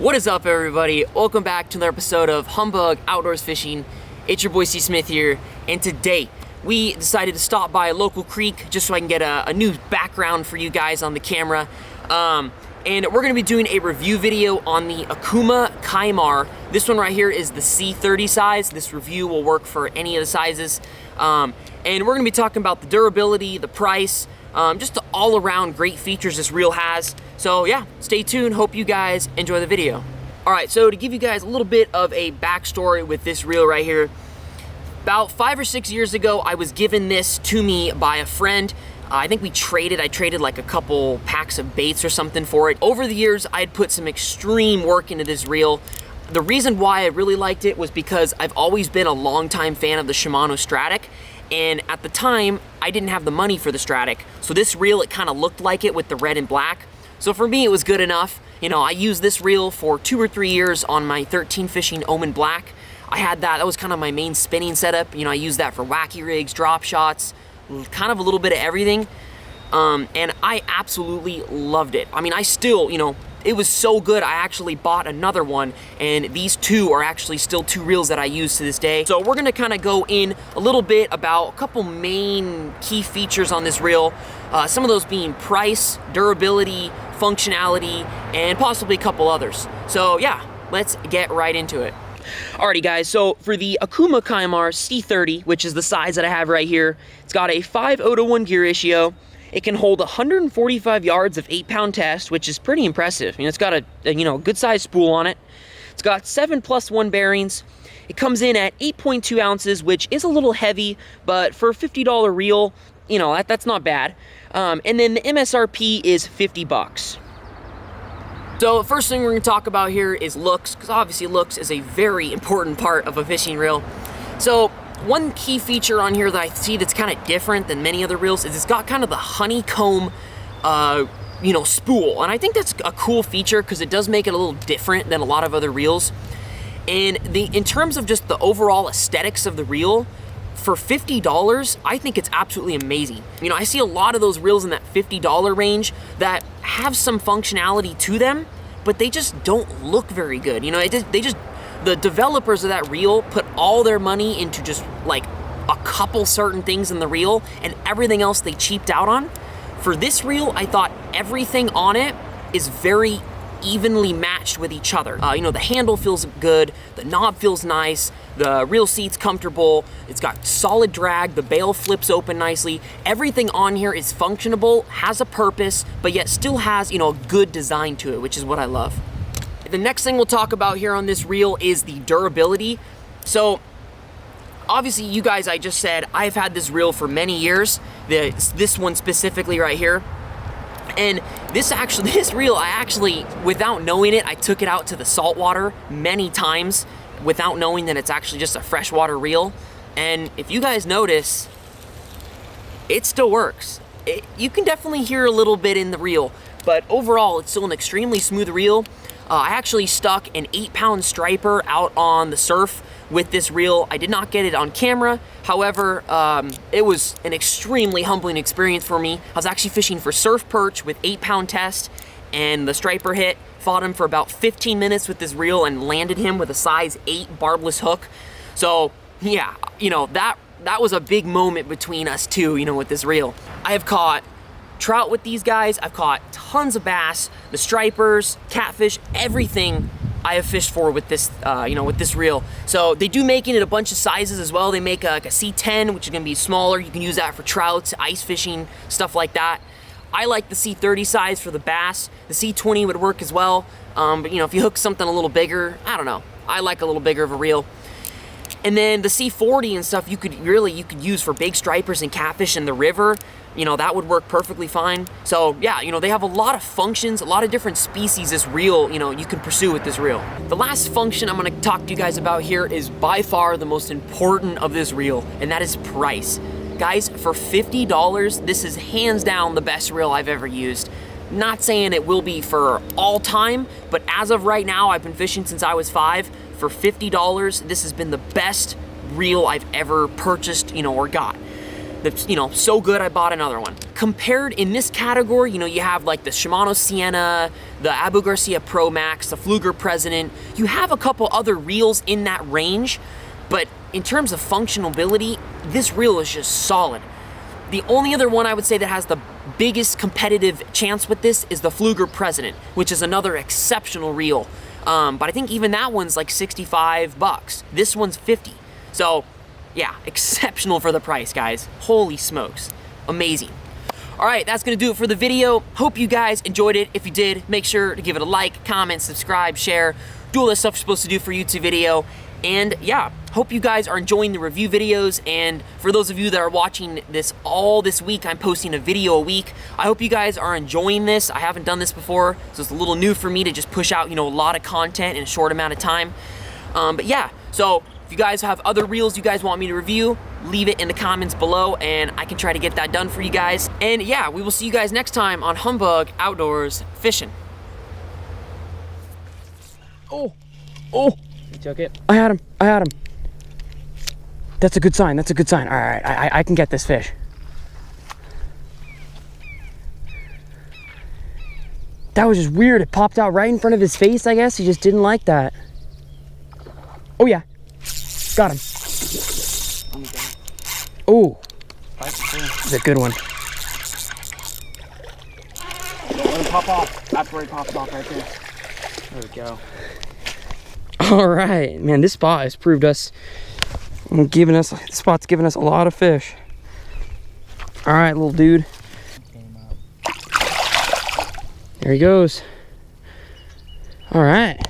What is up, everybody? Welcome back to another episode of Humbug Outdoors Fishing. It's your boy C. Smith here, and today we decided to stop by a local creek just so I can get a new background for you guys on the camera. And we're going to be doing a review video on the Okuma Kaimar. This one right here is the C30 size. This review will work for any of the sizes. And we're going to be talking about the durability, the price, just the all-around great features this reel has. So yeah, stay tuned. Hope you guys enjoy the video. All right, so to give you guys a little bit of a backstory with this reel right here, about 5 or 6 years ago, I was given this to me by a friend. I think I traded like a couple packs of baits or something for it. Over the years, I had put some extreme work into this reel. The reason why I really liked it was because I've always been a longtime fan of the Shimano Stratic, and at the time, I didn't have the money for the Stratic. So this reel, it kind of looked like it with the red and black. So for me, it was good enough. You know, I used this reel for 2 or 3 years on my 13 fishing Omen Black. I had that was kind of my main spinning setup. You know, I used that for wacky rigs, drop shots, kind of a little bit of everything. And I absolutely loved it. I mean, I still, you know, it was so good, I actually bought another one, and these two are actually still 2 reels that I use to this day. So we're gonna kind of go in a little bit about a couple main key features on this reel. Some of those being price, durability, functionality, and possibly a couple others. So yeah, let's get right into it. Alrighty guys, so for the Okuma Kaimar C30, which is the size that I have right here, it's got a 5:0:1 gear ratio. It can hold 145 yards of 8-pound test, which is pretty impressive. You know, it's got a good sized spool on it. It's got 7+1 bearings. It comes in at 8.2 ounces, which is a little heavy, but for a $50 reel, you know, that's not bad. And then the MSRP is $50. So first thing we're gonna talk about here is looks, because obviously looks is a very important part of a fishing reel. So one key feature on here that I see that's kind of different than many other reels is it's got kind of the honeycomb, spool. And I think that's a cool feature because it does make it a little different than a lot of other reels. And in terms of just the overall aesthetics of the reel, for $50, I think it's absolutely amazing. You know, I see a lot of those reels in that $50 range that have some functionality to them, but they just don't look very good. You know, the developers of that reel put all their money into just like a couple certain things in the reel, and everything else they cheaped out on. For this reel, I thought everything on it is very evenly matched with each other. You know, the handle feels good, the knob feels nice, the reel seat's comfortable, it's got solid drag, the bail flips open nicely. Everything on here is functionable, has a purpose, but yet still has, you know, a good design to it, which is what I love. The next thing we'll talk about here on this reel is the durability. So obviously you guys, I just said, I've had this reel for many years, this one specifically right here. And this reel, I actually, without knowing it, I took it out to the saltwater many times without knowing that it's actually just a freshwater reel. And if you guys notice, it still works. You can definitely hear a little bit in the reel, but overall, it's still an extremely smooth reel. I actually stuck an 8-pound striper out on the surf with this reel. I did not get it on camera. However, it was an extremely humbling experience for me. I was actually fishing for surf perch with 8-pound test, and the striper hit. Fought him for about 15 minutes with this reel and landed him with a size 8 barbless hook. So yeah, you know, that was a big moment between us two, you know, with this reel. I have caught trout with these guys. I've caught tons of bass, the stripers, catfish, everything I have fished for with this, with this reel. So they do make it in a bunch of sizes as well. They make like a C10, which is gonna be smaller. You can use that for trouts, ice fishing, stuff like that. I like the C30 size for the bass. The C20 would work as well. But you know, if you hook something a little bigger, I don't know. I like a little bigger of a reel. And then the C40 and stuff, you could use for big stripers and catfish in the river. You know, that would work perfectly fine. So yeah, you know, they have a lot of functions, a lot of different species this reel, you know, you can pursue with this reel. The last function I'm gonna talk to you guys about here is by far the most important of this reel, and that is price. Guys, for $50, this is hands down the best reel I've ever used. Not saying it will be for all time, but as of right now, I've been fishing since I was 5. For $50, this has been the best reel I've ever purchased, you know, or got. that's, you know, so good I bought another one. Compared in this category, you know, you have like the Shimano Sienna, the Abu Garcia Pro Max, the Pflueger President. You have a couple other reels in that range, but in terms of functionality, this reel is just solid. The only other one I would say that has the biggest competitive chance with this is the Pflueger President, which is another exceptional reel. But I think even that one's like 65 bucks. This one's 50. So yeah, exceptional for the price, guys. Holy smokes, amazing. All right, that's gonna do it for the video. Hope you guys enjoyed it. If you did, make sure to give it a like, comment, subscribe, share, do all that stuff you're supposed to do for a YouTube video. And yeah, hope you guys are enjoying the review videos. And for those of you that are watching this all this week, I'm posting a video a week. I hope you guys are enjoying this. I haven't done this before, so it's a little new for me to just push out, you know, a lot of content in a short amount of time. But yeah, so if you guys have other reels you guys want me to review, leave it in the comments below and I can try to get that done for you guys. And yeah, we will see you guys next time on Humbug Outdoors Fishing. Oh. You took it? I had him. That's a good sign, All right, I can get this fish. That was just weird. It popped out right in front of his face, I guess. He just didn't like that. Oh yeah, got him. Oh, that's a good one. Let him pop off. That's where he pops off right there. There we go. All right, man, this spot has proved us, this spot's giving us a lot of fish. All right, little dude. There he goes. All right.